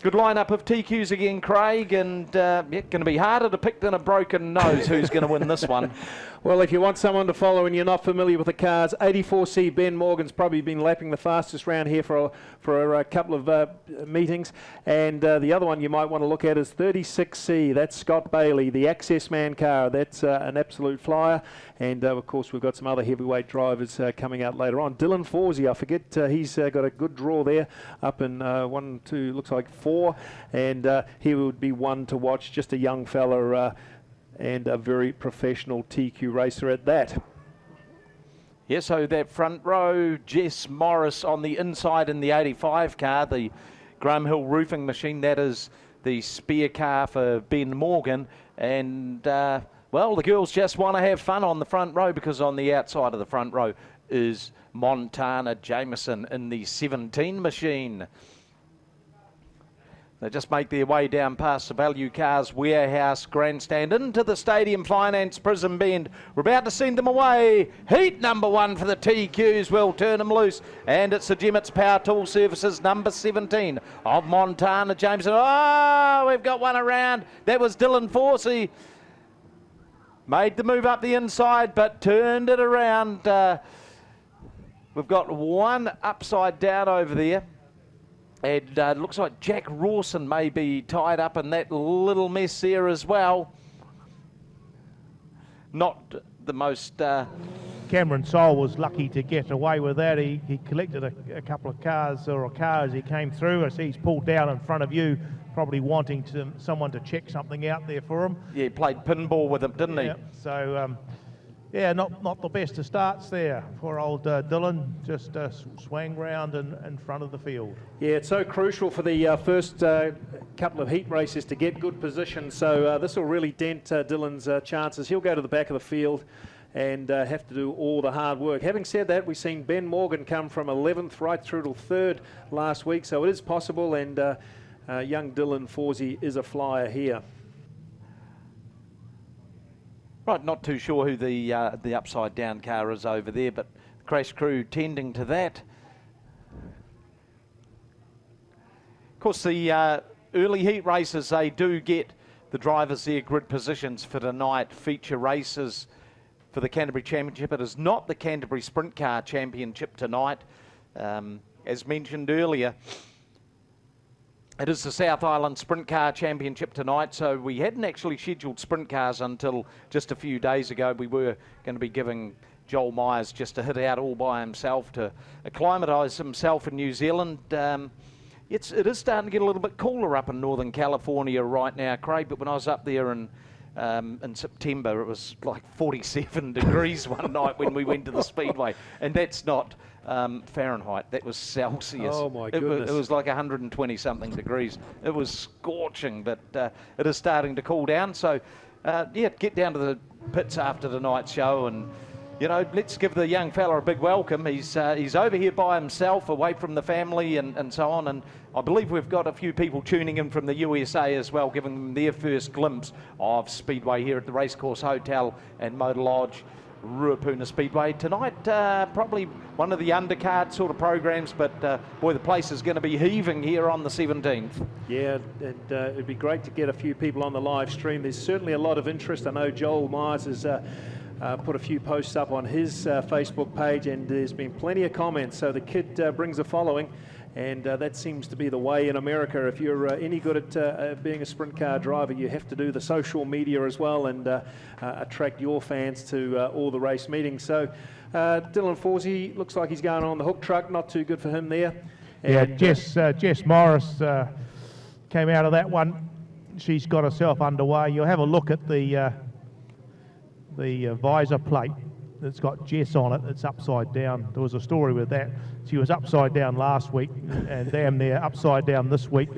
Good lineup of TQs again, Craig, and going to be harder to pick than a broken nose who's going to win this one. Well, if you want someone to follow and you're not familiar with the cars, 84C Ben Morgan's probably been lapping the fastest round here for a couple of meetings. And the other one you might want to look at is 36C. That's Scott Bailey, the Access Man car. That's an absolute flyer. And, of course, we've got some other heavyweight drivers coming out later on. Dylan Forsey, I forget, he's got a good draw there up in 1, 2, looks like 4. And he would be one to watch, just a young fella and a very professional TQ racer at that. Yeah, so that front row, Jess Morris on the inside in the 85 car, the Graham Hill roofing machine. That is the spare car for Ben Morgan. And, well, the girls just want to have fun on the front row, because on the outside of the front row is Montana Jameson in the 17 machine. They just make their way down past the Value Cars Warehouse Grandstand into the Stadium Finance Prison Bend. We're about to send them away. Heat number 1 for the TQs. We'll turn them loose. And it's the Gemmett's Power Tool Services number 17 of Montana Jameson. Oh, we've got one around. That was Dylan Forsey. Made the move up the inside, but turned it around. We've got one upside down over there. And it looks like Jack Rawson may be tied up in that little mess there as well. Not the most... Cameron Soul was lucky to get away with that. He collected a couple of cars, or a car as he came through. I see he's pulled down in front of you, probably wanting someone to check something out there for him. Yeah, he played pinball with him, didn't he? So... yeah, not the best of starts there for old Dylan. Just swang round in front of the field. Yeah, it's so crucial for the first couple of heat races to get good position. So this will really dent Dylan's chances. He'll go to the back of the field and have to do all the hard work. Having said that, we've seen Ben Morgan come from 11th right through to 3rd last week. So it is possible, and young Dylan Forsey is a flyer here. Right, not too sure who the upside down car is over there, but the crash crew tending to that. Of course, the early heat races, they do get the drivers their grid positions for tonight. Feature races for the Canterbury Championship. It is not the Canterbury Sprint Car Championship tonight. As mentioned earlier, it is the South Island Sprint Car Championship tonight, so we hadn't actually scheduled sprint cars until just a few days ago. We were going to be giving Joel Myers just a hit out all by himself to acclimatise himself in New Zealand. It is starting to get a little bit cooler up in Northern California right now, Craig, but when I was up there in September, it was like 47 degrees one night when we went to the Speedway, and that's not Fahrenheit, that was Celsius. Oh my goodness. It was like 120 something degrees. It was scorching, but it is starting to cool down. So yeah, get down to the pits after tonight's show, and you know, let's give the young fella a big welcome. He's over here by himself, away from the family and so on, and I believe we've got a few people tuning in from the USA as well, giving them their first glimpse of Speedway here at the Racecourse Hotel and Motor Lodge, Ruapuna Speedway. Tonight, probably one of the undercard sort of programs, but boy, the place is going to be heaving here on the 17th. Yeah, and it'd be great to get a few people on the live stream. There's certainly a lot of interest. I know Joel Myers has put a few posts up on his Facebook page, and there's been plenty of comments. So the kid brings a following, and that seems to be the way in America. If you're any good at being a sprint car driver, you have to do the social media as well and attract your fans to all the race meetings. So Dylan Forsey looks like he's going on the hook truck. Not too good for him there. Yeah, Jess Morris came out of that one. She's got herself underway. You'll have a look at the visor plate that's got Jess on it. It's upside down. There was a story with that. She was upside down last week, and damn near upside down this week.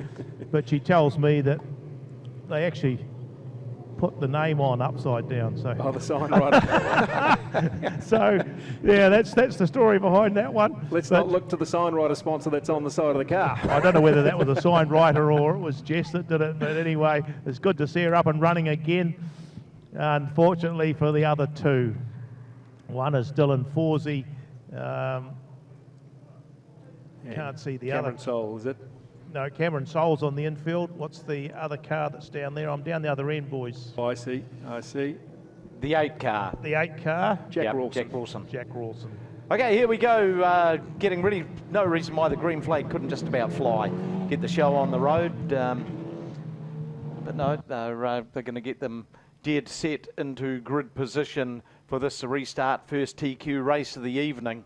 But she tells me that they actually put the name on upside down. So the sign writer. So yeah, that's the story behind that one. Let's not look to the sign writer sponsor that's on the side of the car. I don't know whether that was a sign writer or it was Jess that did it, but anyway, it's good to see her up and running again. Unfortunately for the other two, one is Dylan Forsey. Can't see the Cameron other. Soul, is it? No, Cameron Soul's on the infield. What's the other car that's down there? I'm down the other end, boys. Oh, I see. The 8 car. The 8 car. Jack Rawson. Jack Rawson. Okay, here we go. Getting ready. No reason why the green flag couldn't just about fly. Get the show on the road. But no, they're going to get them dead set into grid position for this restart first TQ race of the evening.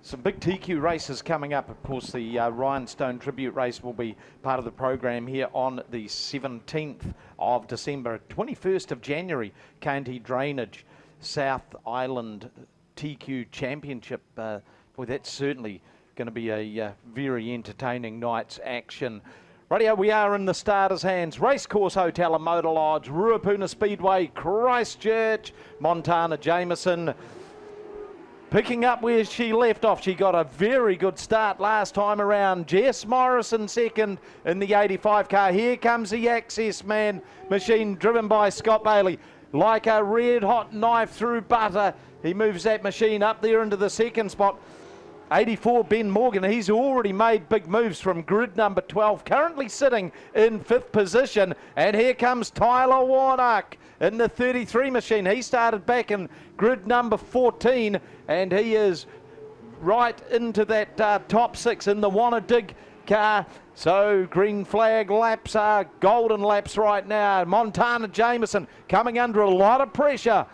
Some big TQ races coming up. Of course, the Ryan Stone tribute race will be part of the program here on the 17th of December. 21st of January, Canty Drainage, South Island TQ Championship. Boy, that's certainly going to be a very entertaining night's action. Rightio, we are in the starters' hands. Racecourse Hotel and Motor Lodge, Ruapuna Speedway, Christchurch, Montana Jameson. Picking up where she left off. She got a very good start last time around. Jess Morrison second in the 85 car. Here comes the Access Man machine driven by Scott Bailey. Like a red hot knife through butter. He moves that machine up there into the second spot. 84 Ben Morgan, he's already made big moves from grid number 12, currently sitting in 5th position. And here comes Tyler Warnock in the 33 machine. He started back in grid number 14 and he is right into that top 6 in the Wanna Dig car. So green flag laps are golden laps right now. Montana Jameson coming under a lot of pressure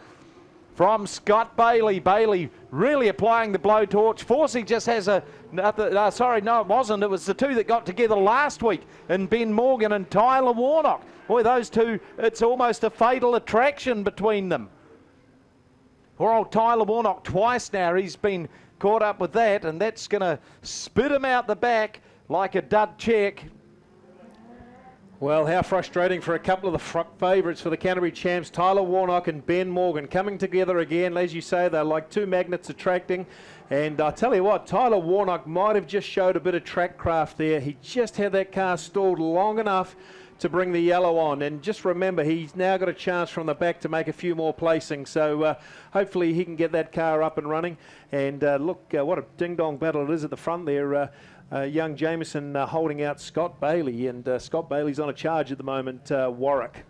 from Scott Bailey. Bailey really applying the blowtorch. Forsey just has sorry, no it wasn't. It was the two that got together last week in Ben Morgan and Tyler Warnock. Boy, those two, it's almost a fatal attraction between them. Poor old Tyler Warnock twice now, he's been caught up with that, and that's going to spit him out the back like a dud check. Well, how frustrating for a couple of the favourites for the Canterbury Champs, Tyler Warnock and Ben Morgan, coming together again. As you say, they're like two magnets attracting. And I tell you what, Tyler Warnock might have just showed a bit of track craft there. He just had that car stalled long enough to bring the yellow on. And just remember, he's now got a chance from the back to make a few more placings. So hopefully he can get that car up and running. And look, what a ding-dong battle it is at the front there. Young Jameson holding out Scott Bailey, and Scott Bailey's on a charge at the moment, Warwick.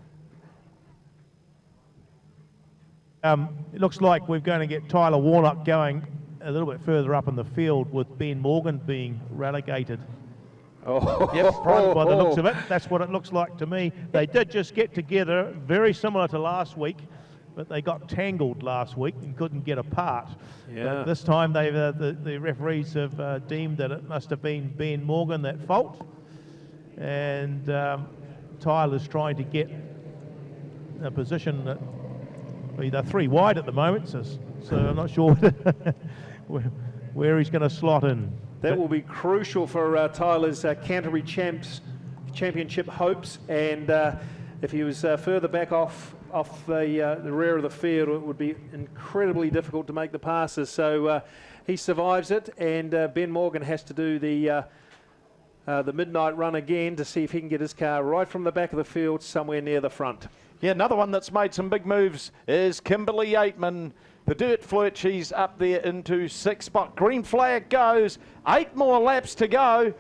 It looks like we're going to get Tyler Warnock going a little bit further up in the field with Ben Morgan being relegated. Oh, yep, by the looks of it. That's what it looks like to me. They did just get together, very similar to last week, but they got tangled last week and couldn't get apart. Yeah. But this time the referees have deemed that it must have been Ben Morgan at fault, and Tyler's trying to get a position that they're 3 wide at the moment, so I'm not sure where he's going to slot in. That will be crucial for Tyler's Canterbury Championship hopes, and if he was further back off the rear of the field, it would be incredibly difficult to make the passes. So he survives it, and Ben Morgan has to do the midnight run again to see if he can get his car right from the back of the field somewhere near the front. Yeah, another one that's made some big moves is Kimberly Aitman. The dirt flirt, she's up there into 6th spot. Green flag goes, 8 more laps to go.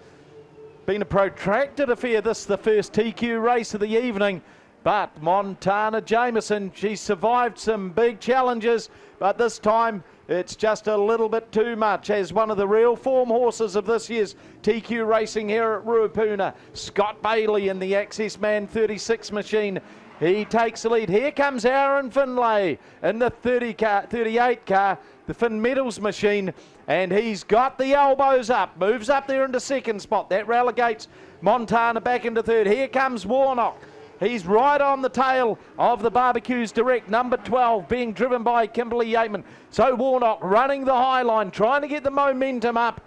Been a protracted affair, this the first TQ race of the evening. But Montana Jameson, she survived some big challenges, but this time it's just a little bit too much. As one of the real form horses of this year's TQ racing here at Ruapuna, Scott Bailey in the Access Man 36 machine. He takes the lead. Here comes Aaron Finlay in the 38 car, the Finn Metals machine, and he's got the elbows up, moves up there into 2nd spot. That relegates Montana back into 3rd. Here comes Warnock. He's right on the tail of the Barbecues Direct, number 12, being driven by Kimberly Yateman. So Warnock running the high line, trying to get the momentum up.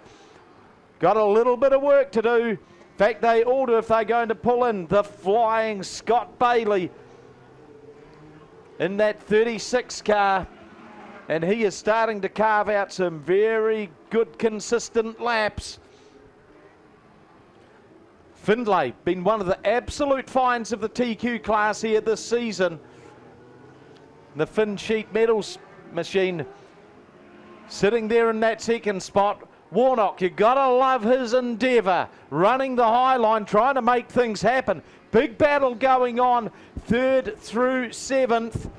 Got a little bit of work to do. In fact, they all do if they're going to pull in the flying Scott Bailey in that 36 car. And he is starting to carve out some very good, consistent laps. Findlay, been one of the absolute finds of the TQ class here this season. The Finn Sheet Metals machine sitting there in that 2nd spot. Warnock, you gotta love his endeavour, running the high line, trying to make things happen. Big battle going on, 3rd through 7th.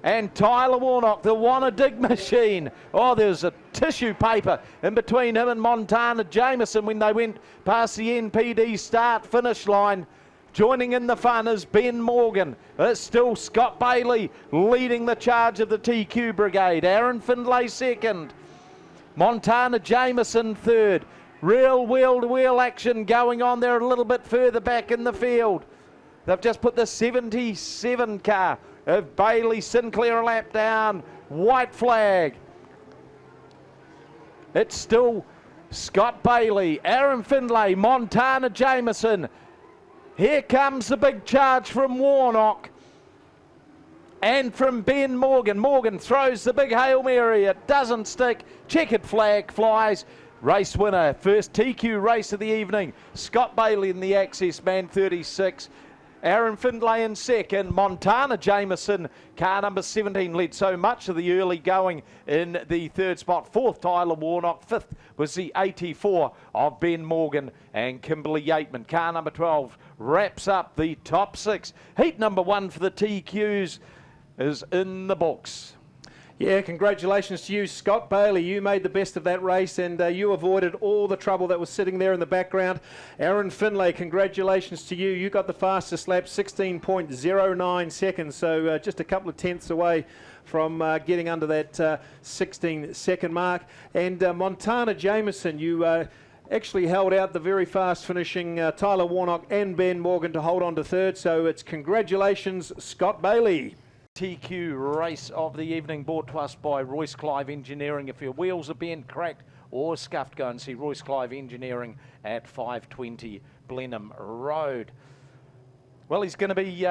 And Tyler Warnock, the Wanna Dig machine. Oh, there's a tissue paper in between him and Montana Jameson when they went past the NPD start-finish line. Joining in the fun is Ben Morgan. It's still Scott Bailey leading the charge of the TQ Brigade. Aaron Findlay 2nd. Montana Jameson 3rd. Real wheel-to-wheel action going on there a little bit further back in the field. They've just put the 77 car of Bailey Sinclair a lap down. White flag. It's still Scott Bailey, Aaron Findlay, Montana Jameson. Here comes the big charge from Warnock and from Ben Morgan. Morgan throws the big Hail Mary. It doesn't stick. Checkered flag flies. Race winner, first TQ race of the evening. Scott Bailey in the Access Man 36. Aaron Findlay in 2nd. Montana Jameson, car number 17, led so much of the early going in the 3rd spot. 4th, Tyler Warnock. 5th was the 84 of Ben Morgan and Kimberly Yateman. Car number 12 wraps up the top 6. Heat number 1 for the TQs is in the books. Yeah, congratulations to you, Scott Bailey. You made the best of that race and you avoided all the trouble that was sitting there in the background. Aaron Findlay, congratulations to you. You got the fastest lap, 16.09 seconds, so just a couple of tenths away from getting under that 16-second mark. And Montana Jameson, you actually held out the very fast finishing Tyler Warnock and Ben Morgan to hold on to 3rd, so it's congratulations, Scott Bailey. TQ race of the evening brought to us by Royce Clive Engineering. If your wheels are bent, cracked or scuffed, go and see Royce Clive Engineering at 520 Blenheim Road. Well, he's going to be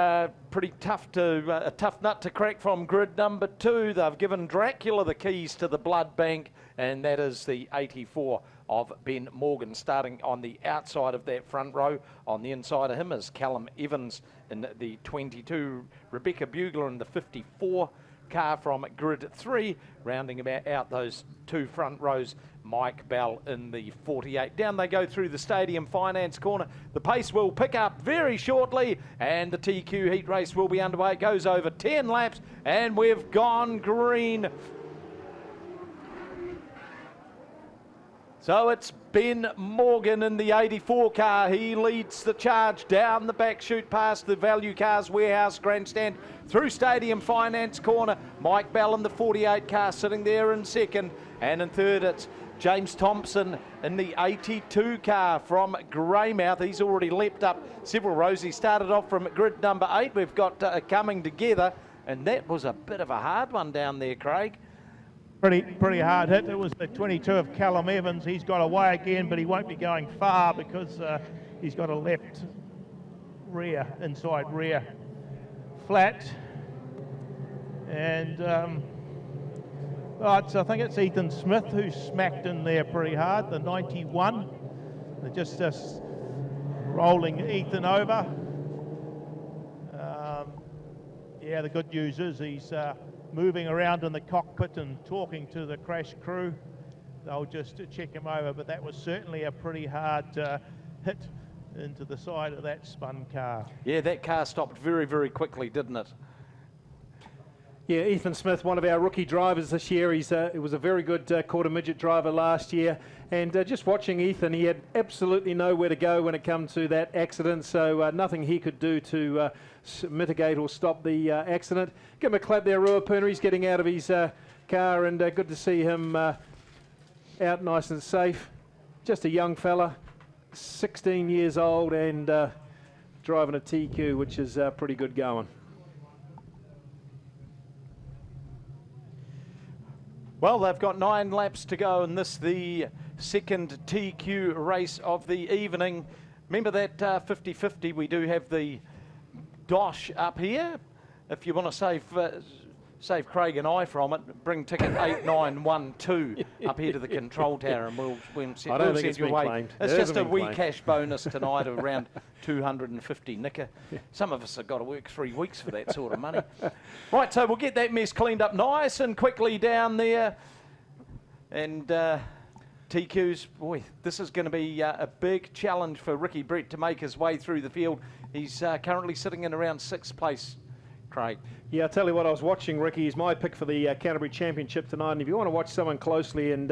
pretty tough a tough nut to crack from grid number 2. They've given Dracula the keys to the blood bank, and that is the 84 of Ben Morgan, starting on the outside of that front row. On the inside of him is Callum Evans in the 22, Rebecca Bugler in the 54 car from grid 3, rounding about out those 2 front rows, Mike Bell in the 48. Down they go through the Stadium Finance corner. The pace will pick up very shortly and the TQ heat race will be underway. It goes over 10 laps and we've gone green. So it's Ben Morgan in the 84 car. He leads the charge down the back chute past the Value Cars Warehouse Grandstand through Stadium Finance corner. Mike Bell in the 48 car sitting there in 2nd. And in 3rd it's James Thompson in the 82 car from Greymouth. He's already leapt up several rows. He started off from grid number 8. We've got coming together. And that was a bit of a hard one down there, Craig. Pretty hard hit. It was the 22 of Callum Evans. He's got away again, but he won't be going far because he's got a left rear, inside rear flat. And I think it's Ethan Smith who smacked in there pretty hard, the 91. They're just rolling Ethan over. Yeah, the good news is he's moving around in the cockpit and talking to the crash crew. They'll just check him over, but that was certainly a pretty hard hit into the side of that spun car. Yeah, that car stopped very, very quickly, didn't it? Yeah, Ethan Smith, one of our rookie drivers this year. He was a very good quarter midget driver last year. And just watching Ethan, he had absolutely nowhere to go when it comes to that accident. So nothing he could do to mitigate or stop the accident. Give him a clap there, Ruapuna. He's getting out of his car, and good to see him out nice and safe. Just a young fella, 16 years old, and driving a TQ, which is pretty good going. Well, they've got 9 laps to go in this, the second TQ race of the evening. Remember that 50-50, we do have the dosh up here. If you want to save Craig and I from it, bring ticket 8912 up here to the control tower and we'll send you away. It's just a wee cash bonus tonight of around 250 nicker. Some of us have got to work 3 weeks for that sort of money. Right, so we'll get that mess cleaned up nice and quickly down there. And TQs, boy, this is going to be a big challenge for Ricky Brett to make his way through the field. He's currently sitting in around 6th place, Craig. Yeah, I'll tell you what, I was watching Ricky. He's my pick for the Canterbury Championship tonight. And if you want to watch someone closely, and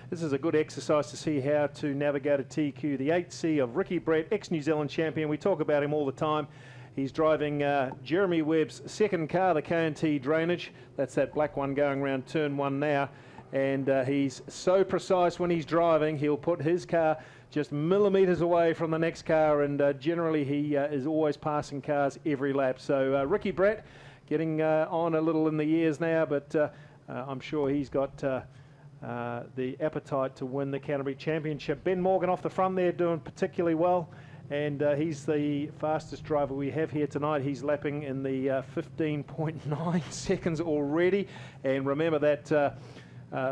this is a good exercise to see how to navigate a TQ, the 8C of Ricky Brett, ex-New Zealand champion. We talk about him all the time. He's driving Jeremy Webb's second car, the Canty Drainage. That's that black one going around turn 1 now. And he's so precise when he's driving, he'll put his car just millimetres away from the next car, and generally he is always passing cars every lap. So Ricky Brett getting on a little in the years now, but I'm sure he's got the appetite to win the Canterbury Championship. Ben Morgan off the front there doing particularly well, and he's the fastest driver we have here tonight. He's lapping in the 15.9 seconds already, and remember that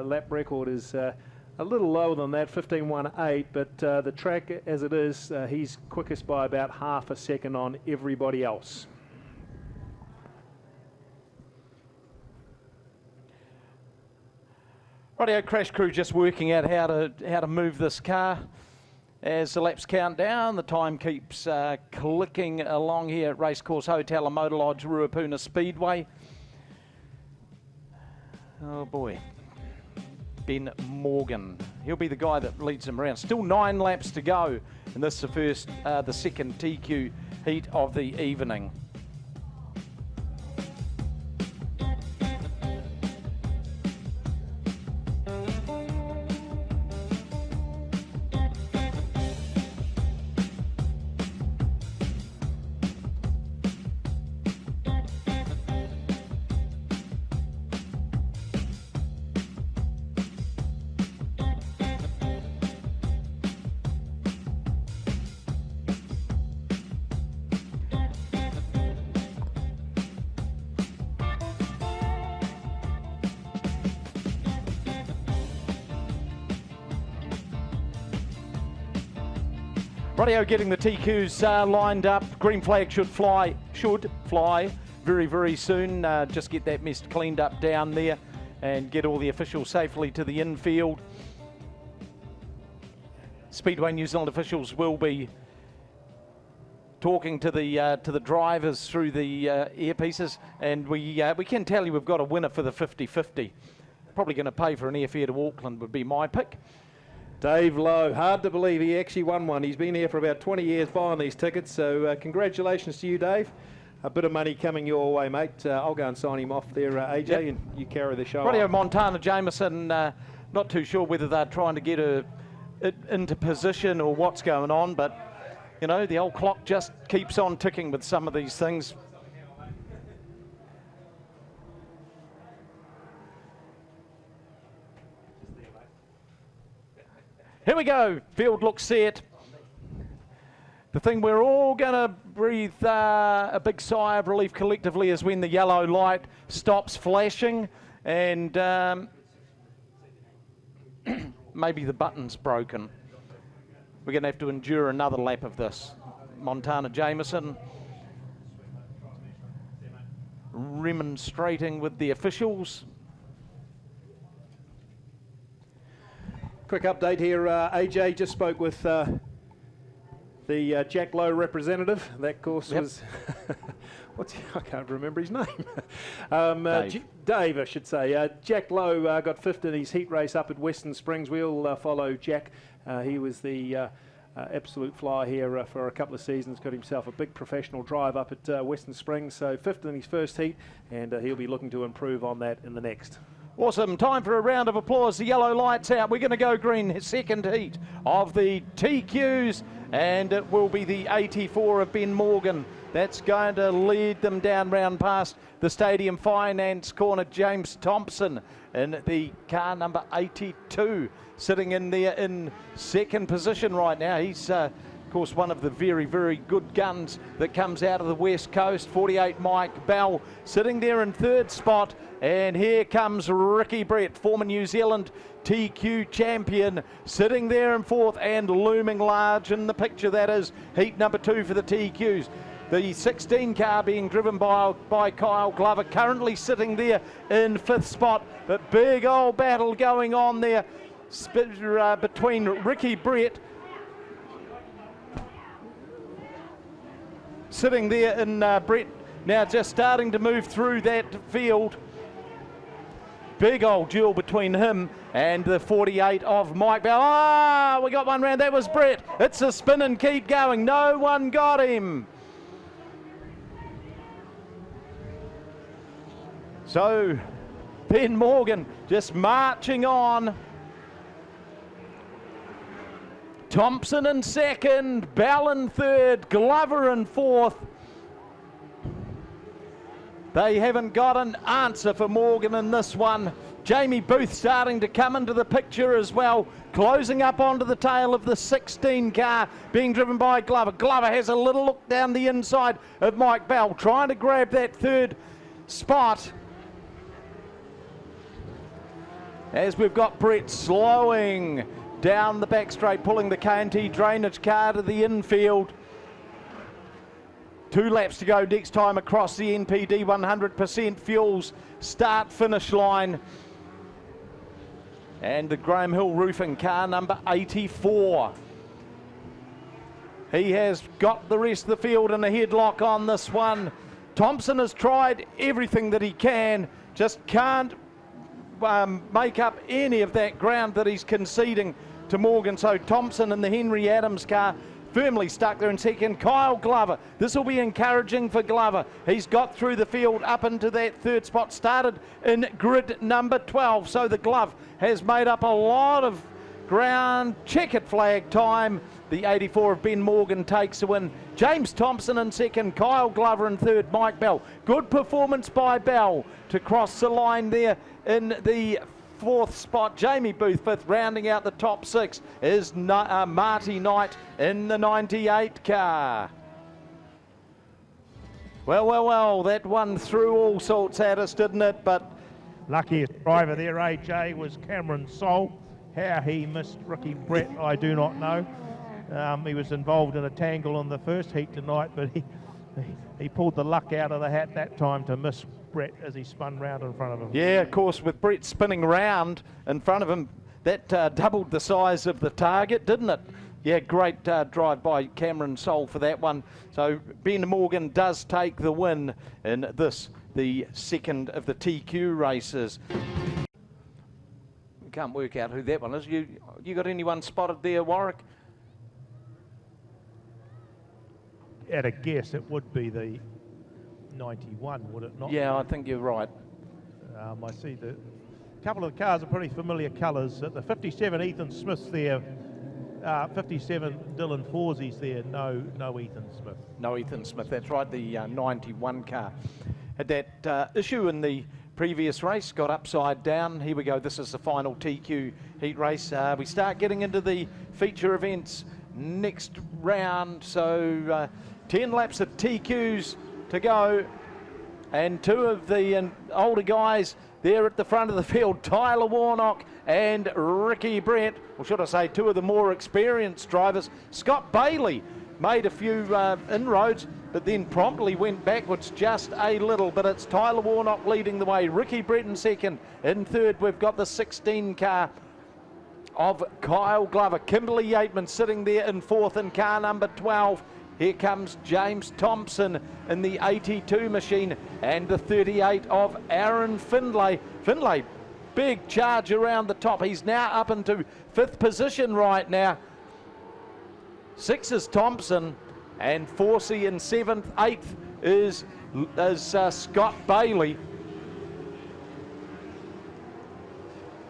lap record is a little lower than that, 15.18, but the track as it is, he's quickest by about half a second on everybody else. Rightio, crash crew just working out how to move this car. As the laps count down, the time keeps clicking along here at Racecourse Hotel and Motor Lodge, Ruapuna Speedway. Oh boy. Ben Morgan. He'll be the guy that leads them around. Still 9 laps to go, and this is the second TQ heat of the evening. Rightio, getting the TQs lined up. Green flag should fly very, very soon. Just get that mist cleaned up down there and get all the officials safely to the infield. Speedway New Zealand officials will be talking to the drivers through the earpieces, and we can tell you we've got a winner for the 50-50. Probably going to pay for an airfare to Auckland would be my pick. Dave Lowe, hard to believe he actually won one. He's been here for about 20 years buying these tickets, so congratulations to you, Dave. A bit of money coming your way, mate. I'll go and sign him off there, AJ, yep. And you carry the show. Rightio, Montana Jameson, not too sure whether they're trying to get her into position or what's going on, but, you know, the old clock just keeps on ticking with some of these things. Here we go, field looks set. The thing we're all going to breathe a big sigh of relief collectively is when the yellow light stops flashing, and maybe the button's broken. We're going to have to endure another lap of this. Montana Jameson remonstrating with the officials. Quick update here, AJ just spoke with the Jack Lowe representative. That course was, I can't remember his name. Dave, I should say. Jack Lowe got 5th in his heat race up at Western Springs. We'll follow Jack. He was the absolute flyer here for a couple of seasons, got himself a big professional drive up at Western Springs. So 5th in his first heat, and he'll be looking to improve on that in the next. Awesome. Time for a round of applause. The yellow light's out. We're going to go green. Second heat of the TQs, and it will be the 84 of Ben Morgan. That's going to lead them down round past the Stadium Finance corner. James Thompson in the car number 82, sitting in there in second position right now. He's of course one of the very, very good guns that comes out of the West Coast. 48 Mike Bell sitting there in third spot. And here comes Ricky Brett, former New Zealand TQ champion, sitting there in fourth and looming large in the picture. That is heat number 2 for the TQs. The 16 car being driven by Kyle Glover, currently sitting there in 5th spot. But big old battle going on there between Ricky Brett, sitting there in Brett, now just starting to move through that field. Big old duel between him and the 48 of Mike Bell. Ah, we got one round. That was Brett. It's a spin and keep going. No one got him. So Ben Morgan just marching on. Thompson in 2nd, Bell in 3rd, Glover in 4th. They haven't got an answer for Morgan in this one. Jamie Booth starting to come into the picture as well, closing up onto the tail of the 16 car being driven by Glover. Glover has a little look down the inside of Mike Bell, trying to grab that 3rd spot. As we've got Brett slowing down the back straight, pulling the Canty drainage car to the infield. 2 laps to go next time across the NPD 100% fuels start-finish line. And the Graham Hill Roofing car number 84. He has got the rest of the field in a headlock on this one. Thompson has tried everything that he can, just can't make up any of that ground that he's conceding to Morgan. So Thompson in the Henry Adams car firmly stuck there in 2nd. Kyle Glover, this will be encouraging for Glover. He's got through the field up into that 3rd spot, started in grid number 12. So the Glove has made up a lot of ground. Checkered flag time. The 84 of Ben Morgan takes the win. James Thompson in 2nd, Kyle Glover in 3rd, Mike Bell. Good performance by Bell to cross the line there in the 4th spot. Jamie Booth 5th, rounding out the top 6 is Marty Knight in the 98 car. Well, that one threw all sorts at us, didn't it? But luckiest driver there, AJ, was Cameron Sol. How he missed Ricky Brett, I do not know. He was involved in a tangle in the first heat tonight, but he pulled the luck out of the hat that time to miss Brett as he spun round in front of him. Yeah, of course, with Brett spinning round in front of him, that doubled the size of the target, didn't it? Yeah, great drive by Cameron Sol for that one. So Ben Morgan does take the win in this, the 2nd of the TQ races. We can't work out who that one is. You got anyone spotted there, Warwick? At a guess, it would be the 91, would it not? Yeah, I think you're right. I see the couple of the cars are pretty familiar colours. At the 57, Ethan Smith's there. 57, Dylan Forsey's there. No Ethan Smith. No Ethan Smith, that's right, the 91 car. Had that issue in the previous race, got upside down. Here we go, this is the final TQ heat race. We start getting into the feature events next round, so 10 laps of TQs to go, and 2 of the older guys there at the front of the field, Tyler Warnock and Ricky Brett, or should I say 2 of the more experienced drivers. Scott Bailey made a few inroads, but then promptly went backwards just a little, but it's Tyler Warnock leading the way, Ricky Brett in 2nd. In 3rd, we've got the 16 car of Kyle Glover. Kimberly Yateman sitting there in 4th in car number 12. Here comes James Thompson in the 82 machine and the 38 of Aaron Findlay. Findlay, big charge around the top. He's now up into 5th position right now. 6 is Thompson and Forsey in 7th. 8th is Scott Bailey.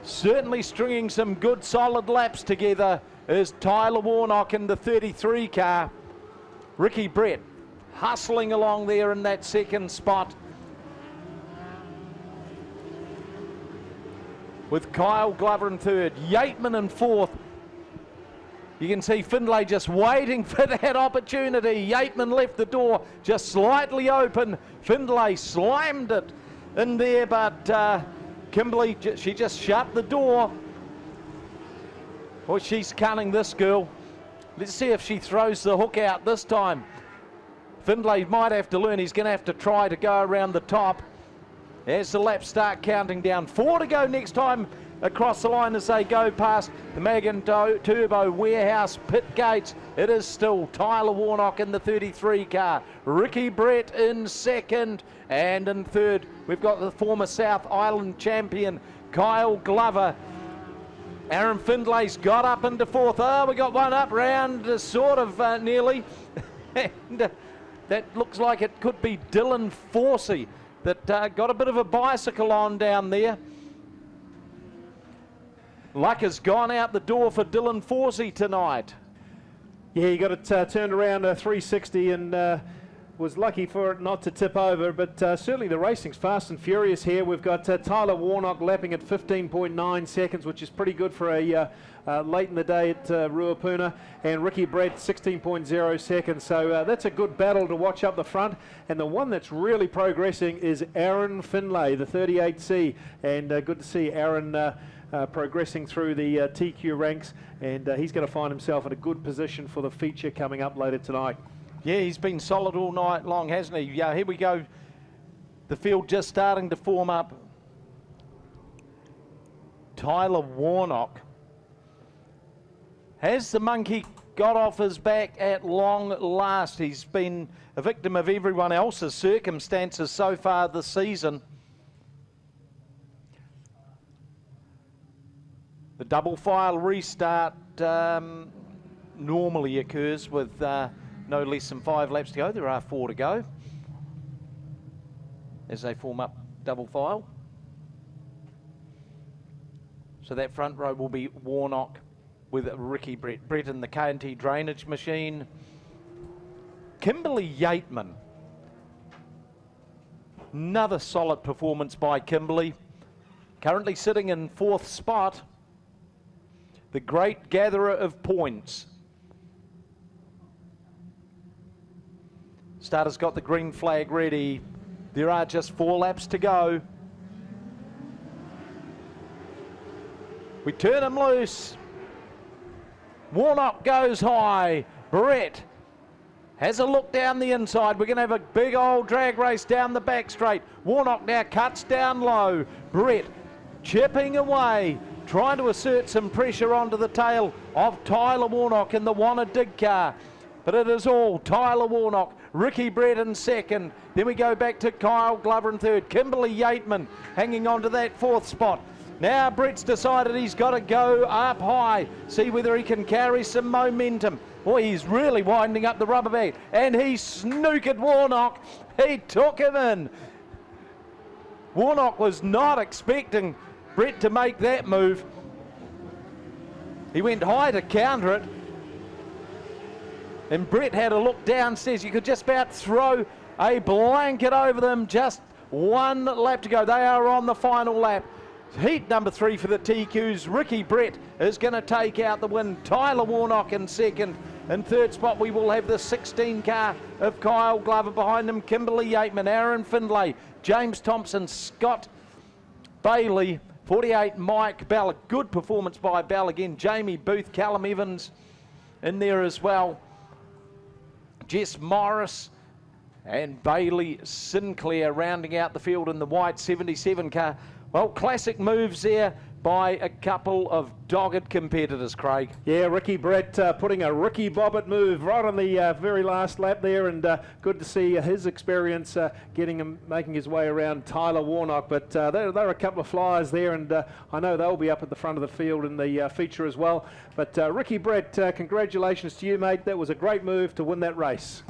Certainly stringing some good solid laps together is Tyler Warnock in the 33 car. Ricky Brett hustling along there in that 2nd spot, with Kyle Glover in 3rd, Yateman in 4th. You can see Findlay just waiting for that opportunity. Yateman left the door just slightly open. Findlay slammed it in there, but Kimberly, she just shut the door. Boy, she's cunning, this girl. Let's see if she throws the hook out this time. Findlay might have to learn. He's going to have to try to go around the top. As the laps start counting down. 4 to go next time across the line as they go past the Magan Turbo Warehouse pit gates. It is still Tyler Warnock in the 33 car. Ricky Brett in second. And in third, we've got the former South Island champion, Kyle Glover. Aaron Findlay's got up into fourth. Oh, we got one up round, sort of nearly. And that looks like it could be Dylan Forsey that got a bit of a bicycle on down there. Luck has gone out the door for Dylan Forsey tonight. Yeah, he got it turned around 360 and was lucky for it not to tip over, but certainly the racing's fast and furious here. We've got Tyler Warnock lapping at 15.9 seconds, which is pretty good for a late in the day at Ruapuna, and Ricky Brett 16.0 seconds, so that's a good battle to watch up the front. And the one that's really progressing is Aaron Findlay, the 38C, and good to see Aaron progressing through the TQ ranks, and he's going to find himself in a good position for the feature coming up later tonight. Yeah, he's been solid all night long, hasn't he? Yeah, here we go. The field just starting to form up. Tyler Warnock. Has the monkey got off his back at long last? He's been a victim of everyone else's circumstances so far this season. The double file restart normally occurs with no less than 5 laps to go. There are 4 to go as they form up double file. So that front row will be Warnock with Ricky Brett. Brett in the Canty drainage machine. Kimberly Yateman. Another solid performance by Kimberly. Currently sitting in 4th spot. The great gatherer of points. Starter's got the green flag ready. There are just 4 laps to go. We turn him loose. Warnock goes high. Brett has a look down the inside. We're going to have a big old drag race down the back straight. Warnock now cuts down low. Brett chipping away, trying to assert some pressure onto the tail of Tyler Warnock in the Wanna Dig car. But it is all Tyler Warnock, Ricky Brett in second. Then we go back to Kyle Glover in third. Kimberly Yateman hanging on to that 4th spot. Now Brett's decided he's got to go up high, see whether he can carry some momentum. Boy, he's really winding up the rubber bag, and he snookered Warnock. He took him in. Warnock was not expecting Brett to make that move. He went high to counter it, and Brett had a look downstairs. You could just about throw a blanket over them. Just 1 lap to go. They are on the final lap. Heat number 3 for the TQs. Ricky Brett is going to take out the win. Tyler Warnock in second. In third spot, we will have the 16 car of Kyle Glover. Behind him, Kimberly Yateman, Aaron Findlay, James Thompson, Scott Bailey, 48, Mike Bell. A good performance by Bell again. Jamie Booth, Callum Evans in there as well. Jess Morris and Bailey Sinclair rounding out the field in the white 77 car. Well, classic moves there by a couple of dogged competitors, Craig. Yeah, Ricky Brett putting a Ricky Bobbitt move right on the very last lap there, and good to see his experience getting him, making his way around Tyler Warnock. But there are a couple of flyers there, and I know they'll be up at the front of the field in the feature as well. But Ricky Brett, congratulations to you, mate. That was a great move to win that race.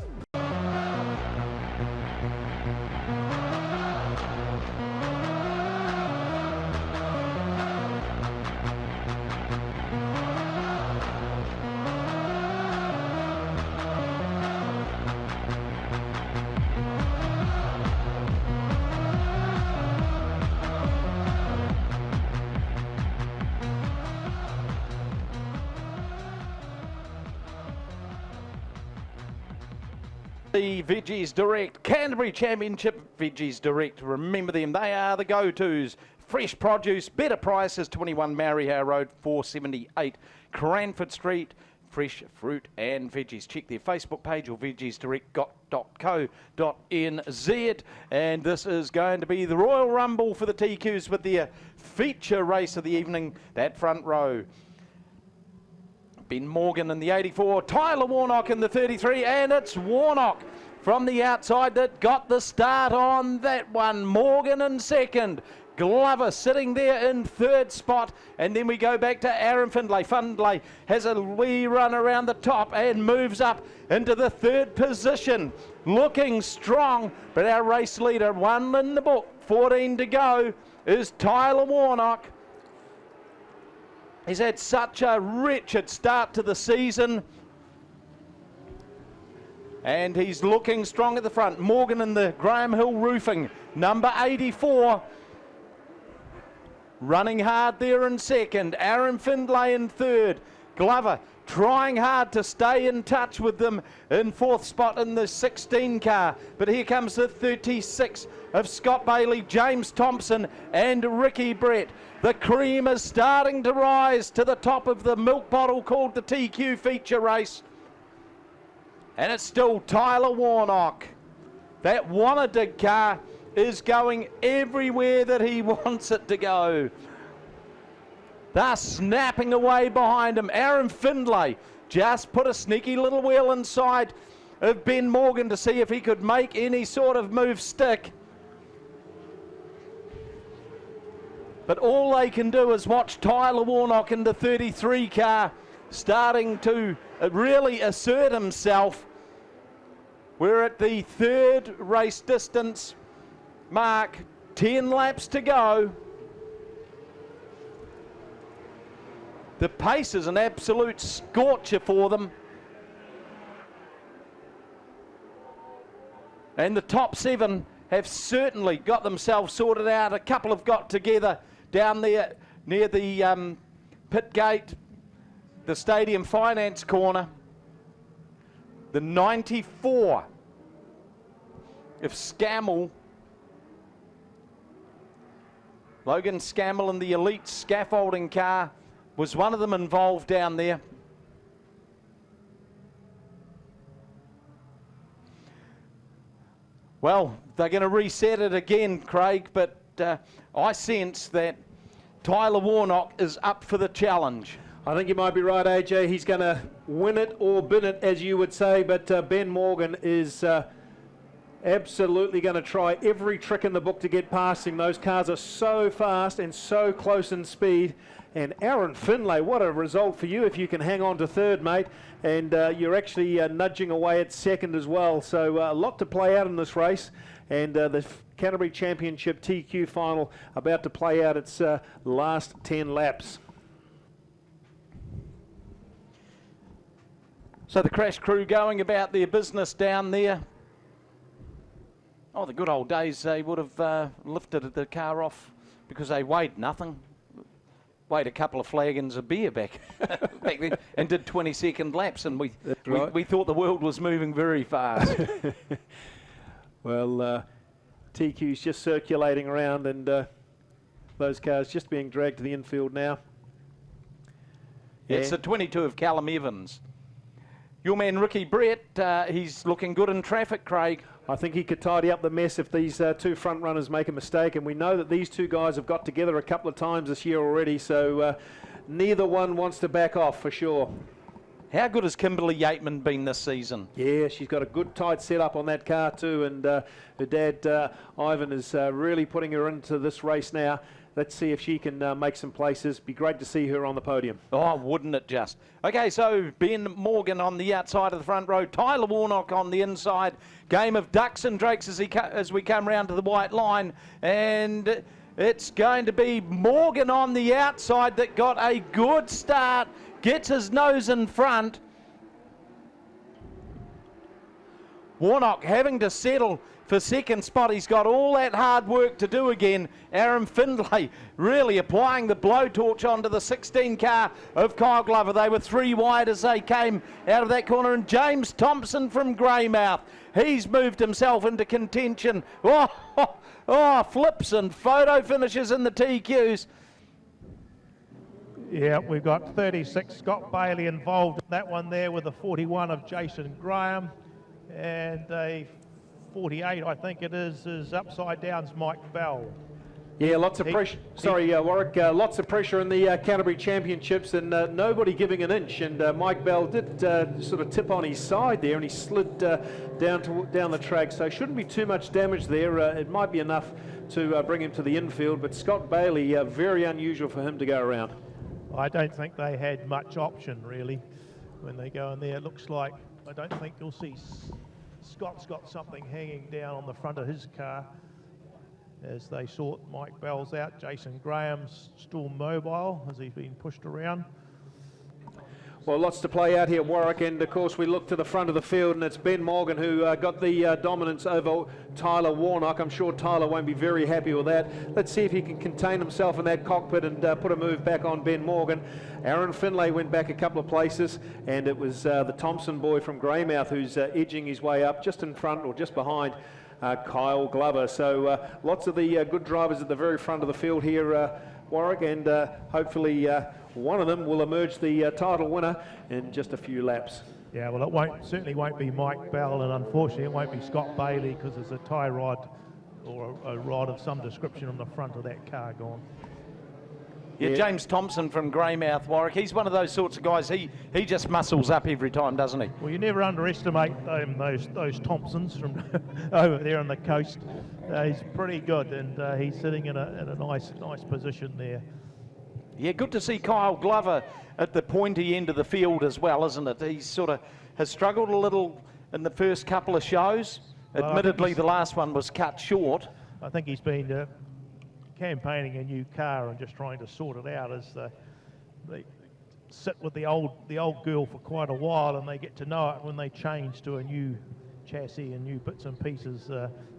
The Veggies Direct, Canterbury Championship Veggies Direct. Remember them, they are the go-tos. Fresh produce, better prices, 21 Mariehow Road, 478 Cranford Street, fresh fruit and veggies. Check their Facebook page or veggiesdirect.co.nz. And this is going to be the Royal Rumble for the TQs with their feature race of the evening, that front row. Ben Morgan in the 84, Tyler Warnock in the 33, and it's Warnock from the outside that got the start on that one. Morgan in second. Glover sitting there in third spot, and then we go back to Aaron Findlay. Findlay has a wee run around the top and moves up into the third position, looking strong, but our race leader, one in the book, 14 to go, is Tyler Warnock. He's had such a wretched start to the season, and he's looking strong at the front. Morgan in the Graham Hill Roofing, number 84. Running hard there in second. Aaron Findlay in third. Glover trying hard to stay in touch with them in fourth spot in the 16 car. But here comes the 36 of Scott Bailey, James Thompson and Ricky Brett. The cream is starting to rise to the top of the milk bottle called the TQ feature race. And it's still Tyler Warnock. That Wannadig car is going everywhere that he wants it to go. They're snapping away behind him. Aaron Findlay just put a sneaky little wheel inside of Ben Morgan to see if he could make any sort of move stick. But all they can do is watch Tyler Warnock in the 33 car starting to really assert himself. We're at the third race distance mark, 10 laps to go. The pace is an absolute scorcher for them. And the top 7 have certainly got themselves sorted out. A couple have got together down there near the pit gate, the stadium finance corner. The 94 of Scammell, Logan Scammell in the elite scaffolding car, was one of them involved down there. Well, they're going to reset it again, Craig, but I sense that Tyler Warnock is up for the challenge. I think you might be right, AJ. He's going to win it or bin it, as you would say, but Ben Morgan is absolutely going to try every trick in the book to get past him. Those cars are so fast and so close in speed. And Aaron Findlay, what a result for you if you can hang on to third, mate. And you're actually nudging away at second as well. So a lot to play out in this race. And the Canterbury Championship TQ final about to play out its last 10 laps. So the crash crew going about their business down there. Oh, the good old days, they would have lifted the car off because they weighed nothing. Weighed a couple of flagons of beer back then and did 20-second laps, and we thought the world was moving very fast. Well, TQ's just circulating around, and those cars just being dragged to the infield now. It's the 22 of Callum Evans. Your man Ricky Brett, he's looking good in traffic, Craig. I think he could tidy up the mess if these two front runners make a mistake, and we know that these two guys have got together a couple of times this year already, so neither one wants to back off for sure. How good has Kimberly Yateman been this season? Yeah, she's got a good tight setup on that car too, and her dad Ivan is really putting her into this race now. Let's see if she can make some places. Be great to see her on the podium. Oh, wouldn't it just? Okay, so Ben Morgan on the outside of the front row, Tyler Warnock on the inside. Game of ducks and drakes as we come round to the white line. And it's going to be Morgan on the outside that got a good start, gets his nose in front. Warnock having to settle for second spot. He's got all that hard work to do again. Aaron Findlay really applying the blowtorch onto the 16 car of Kyle Glover. They were 3 wide as they came out of that corner. And James Thompson from Greymouth, he's moved himself into contention. Oh, flips and photo finishes in the TQs. Yeah, we've got 36 Scott Bailey involved in that one there with a 41 of Jason Graham, and a 48, I think it is Upside Down's Mike Bell. Yeah, lots of pressure. Sorry, Warwick. Lots of pressure in the Canterbury Championships, and nobody giving an inch. And Mike Bell did sort of tip on his side there, and he slid down the track. So shouldn't be too much damage there. It might be enough to bring him to the infield. But Scott Bailey, very unusual for him to go around. I don't think they had much option really when they go in there. It looks like I don't think you'll see Scott's got something hanging down on the front of his car as they sort Mike Bell's out. Jason Graham's still mobile as he's been pushed around. Well, lots to play out here, Warwick, and of course we look to the front of the field, and it's Ben Morgan who got the dominance over Tyler Warnock. I'm sure Tyler won't be very happy with that. Let's see if he can contain himself in that cockpit and put a move back on Ben Morgan. Aaron Finlay went back a couple of places, and it was the Thompson boy from Greymouth who's edging his way up just in front or just behind Kyle Glover. So lots of the good drivers at the very front of the field here, Warwick, and hopefully one of them will emerge the title winner in just a few laps. Yeah, well, it certainly won't be Mike Bell, and unfortunately it won't be Scott Bailey because there's a tie rod or a rod of some description on the front of that car gone. Yeah, James Thompson from Greymouth, Warwick. He's one of those sorts of guys. He just muscles up every time, doesn't he? Well, you never underestimate those Thompsons from over there on the coast. He's pretty good, and he's sitting in a nice position there. Yeah, good to see Kyle Glover at the pointy end of the field as well, isn't it? He sort of has struggled a little in the first couple of shows. Well, admittedly, the last one was cut short. I think he's been campaigning a new car and just trying to sort it out as they sit with the old girl for quite a while, and they get to know it when they change to a new chassis and new bits and pieces.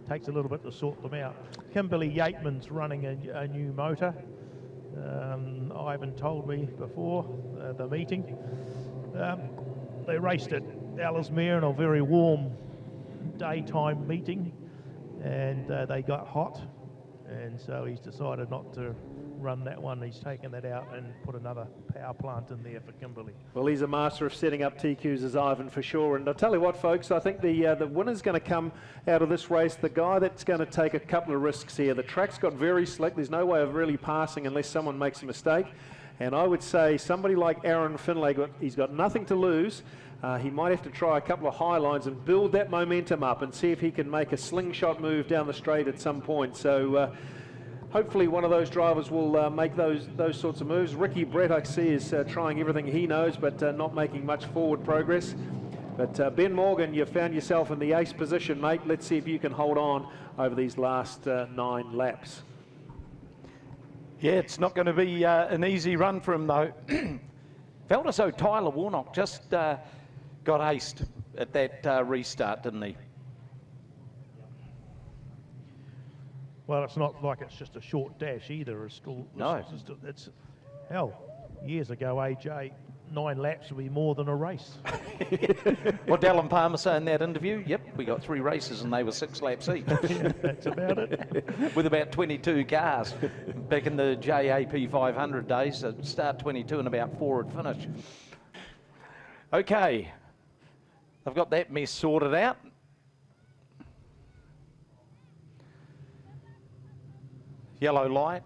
Takes a little bit to sort them out. Kimberly Yateman's running a new motor. Ivan told me before the meeting. They raced at Ellesmere in a very warm daytime meeting, and they got hot, and so he's decided not to run that one. He's taken that out and put another power plant in there for Kimberley. Well, he's a master of setting up TQs as Ivan for sure. And I'll tell you what, folks, I think the winner's going to come out of this race, the guy that's going to take a couple of risks here. The track's got very slick. There's no way of really passing unless someone makes a mistake. And I would say somebody like Aaron Finlay, he's got nothing to lose. He might have to try a couple of high lines and build that momentum up and see if he can make a slingshot move down the straight at some point. So hopefully one of those drivers will make those sorts of moves. Ricky Brett, I see, is trying everything he knows, but not making much forward progress. But Ben Morgan, you found yourself in the ace position, mate. Let's see if you can hold on over these last 9 laps. Yeah, it's not going to be an easy run for him, though. Felt as though Tyler Warnock just got aced at that restart, didn't he? Well, it's not like it's just a short dash either. It's still it's hell. Years ago, AJ, 9 laps would be more than a race. What Dallin Palmer say in that interview? Yep, we got 3 races and they were 6 laps each. Yeah, that's about it. With about 22 cars. Back in the JAP 500 days, start 22 and about 4 would finish. Okay, I've got that mess sorted out. Yellow light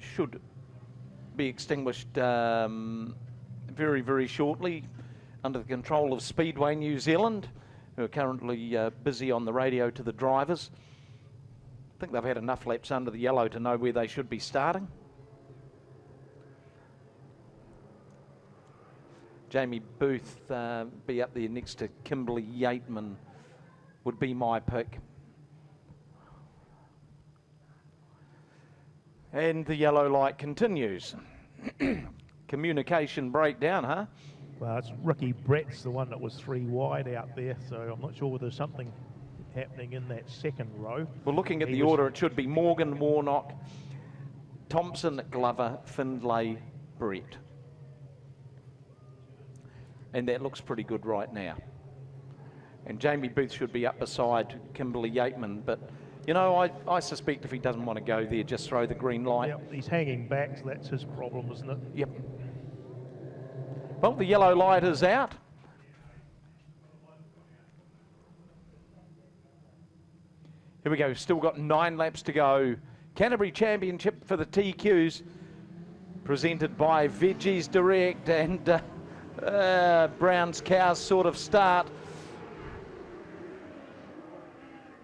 should be extinguished very, very shortly under the control of Speedway New Zealand, who are currently busy on the radio to the drivers. I think they've had enough laps under the yellow to know where they should be starting. Jamie Booth be up there next to Kimberly Yateman would be my pick. And the yellow light continues. Communication breakdown, huh? Well, it's Ricky Brett's the one that was 3 wide out there, so I'm not sure whether there's something happening in that second row. Well, looking at the order, it should be Morgan, Warnock, Thompson, Glover, Findlay, Brett. And that looks pretty good right now. And Jamie Booth should be up beside Kimberly Yateman, but You know, I suspect if he doesn't want to go there, just throw the green light. Yep, he's hanging back, so that's his problem, isn't it? Yep. Well, the yellow light is out. Here we go, still got 9 laps to go. Canterbury Championship for the TQs, presented by Veggies Direct and Brown's Cows sort of start.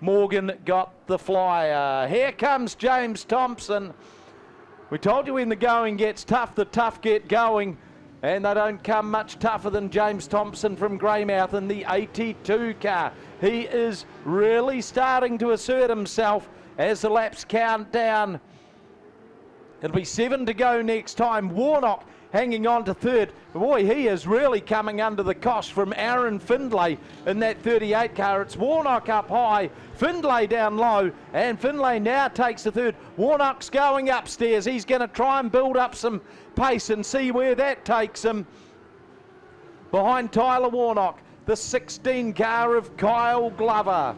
Morgan got the flyer. Here comes James Thompson. We told you when the going gets tough, the tough get going. And they don't come much tougher than James Thompson from Greymouth in the 82 car. He is really starting to assert himself as the laps count down. It'll be 7 to go next time. Warnock hanging on to third. Boy, he is really coming under the cosh from Aaron Findlay in that 38 car. It's Warnock up high, Findlay down low, and Findlay now takes the third. Warnock's going upstairs. He's going to try and build up some pace and see where that takes him. Behind Tyler Warnock, the 16 car of Kyle Glover.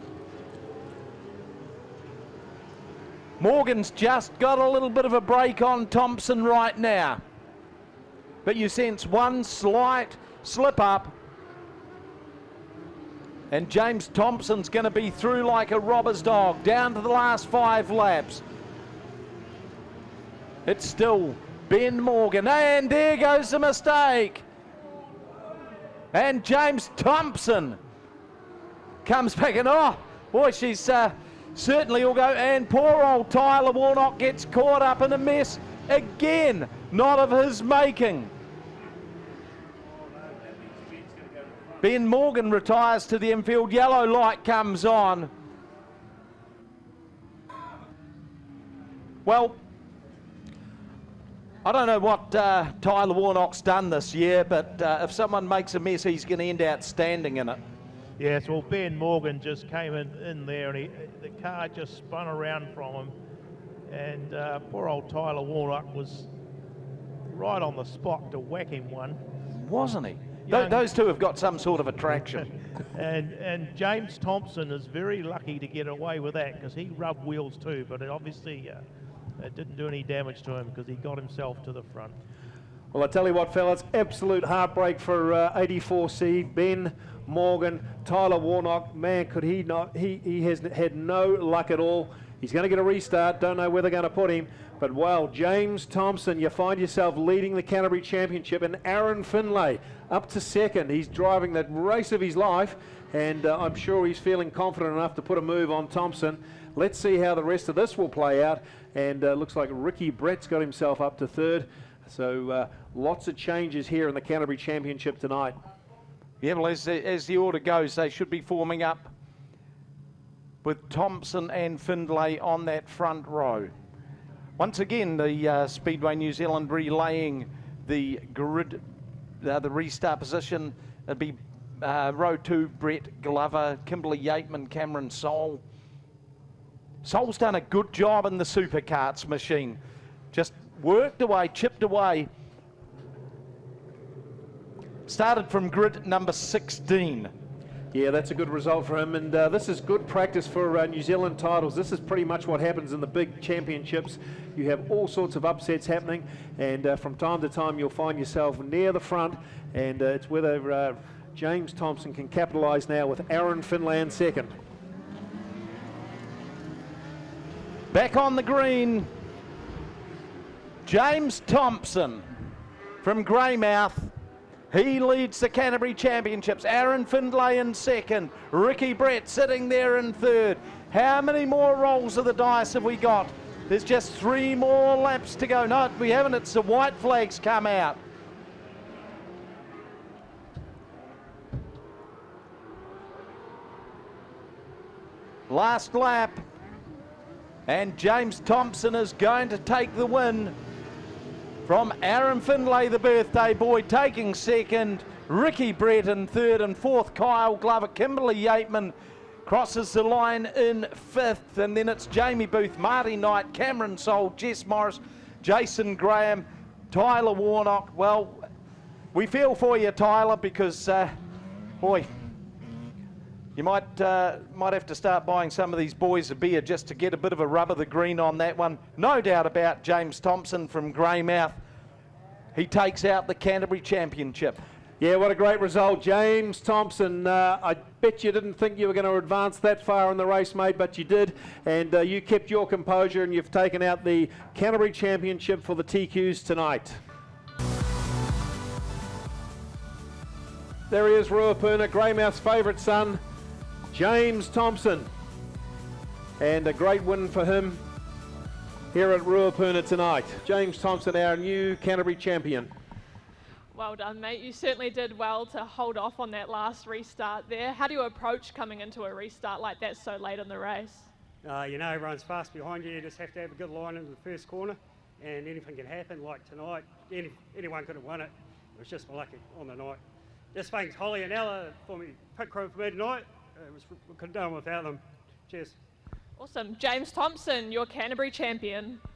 Morgan's just got a little bit of a break on Thompson right now. But you sense one slight slip up. And James Thompson's going to be through like a robber's dog, down to the last 5 laps. It's still Ben Morgan, and there goes the mistake. And James Thompson comes back, and oh, boy, she's certainly will go. And poor old Tyler Warnock gets caught up in a mess again, not of his making. Ben Morgan retires to the infield. Yellow light comes on. Well, I don't know what Tyler Warnock's done this year, but if someone makes a mess, he's going to end outstanding in it. Yes, well, Ben Morgan just came in there, and the car just spun around from him. And poor old Tyler Warnock was right on the spot to whack him one. Wasn't he? Those two have got some sort of attraction. and James Thompson is very lucky to get away with that, because he rubbed wheels too, but it obviously it didn't do any damage to him because he got himself to the front. Well, I tell you what, fellas, absolute heartbreak for 84C, Ben Morgan, Tyler Warnock. Man, could he not? He has had no luck at all. He's going to get a restart. Don't know where they're going to put him. But, wow, James Thompson, you find yourself leading the Canterbury Championship, and Aaron Findlay up to second. He's driving that race of his life, and I'm sure he's feeling confident enough to put a move on Thompson. Let's see how the rest of this will play out. And looks like Ricky Brett's got himself up to third. So lots of changes here in the Canterbury Championship tonight. Yeah, well, as the order goes, they should be forming up with Thompson and Findlay on that front row. Once again, the Speedway New Zealand relaying the grid, the restart position. It'd be row 2, Brett Glover, Kimberly Yateman, Cameron Soul. Soul's done a good job in the supercarts machine. Just worked away, chipped away. Started from grid number 16. Yeah, that's a good result for him, and this is good practice for New Zealand titles. This is pretty much what happens in the big championships. You have all sorts of upsets happening, and from time to time you'll find yourself near the front, and it's whether James Thompson can capitalise now with Aaron Findlay in second. Back on the green, James Thompson from Greymouth. He leads the Canterbury Championships. Aaron Findlay in second. Ricky Brett sitting there in third. How many more rolls of the dice have we got? There's just 3 more laps to go. No, we haven't. It's the white flags come out. Last lap. And James Thompson is going to take the win from Aaron Findlay, the birthday boy, taking second. Ricky Brett in third, and fourth Kyle Glover. Kimberly Yateman crosses the line in fifth, and then it's Jamie Booth, Marty Knight, Cameron Soul, Jess Morris, Jason Graham, Tyler Warnock. Well, we feel for you, Tyler, because boy, You might have to start buying some of these boys a beer just to get a bit of a rub of the green on that one. No doubt about James Thompson from Greymouth. He takes out the Canterbury Championship. Yeah, what a great result. James Thompson, I bet you didn't think you were going to advance that far in the race, mate, but you did. And you kept your composure and you've taken out the Canterbury Championship for the TQs tonight. There he is, Ruapuna, Greymouth's favourite son, James Thompson. And a great win for him here at Ruapuna tonight. James Thompson, our new Canterbury champion. Well done, mate. You certainly did well to hold off on that last restart there. How do you approach coming into a restart like that so late in the race? You know, everyone's fast behind you. You just have to have a good line into the first corner, and anything can happen. Like tonight, anyone could have won it. It was just my luck on the night. Just thanks Holly and Ella for me, pit crew for me tonight. We couldn't have done without them. Cheers. Awesome. James Thompson, your Canterbury champion.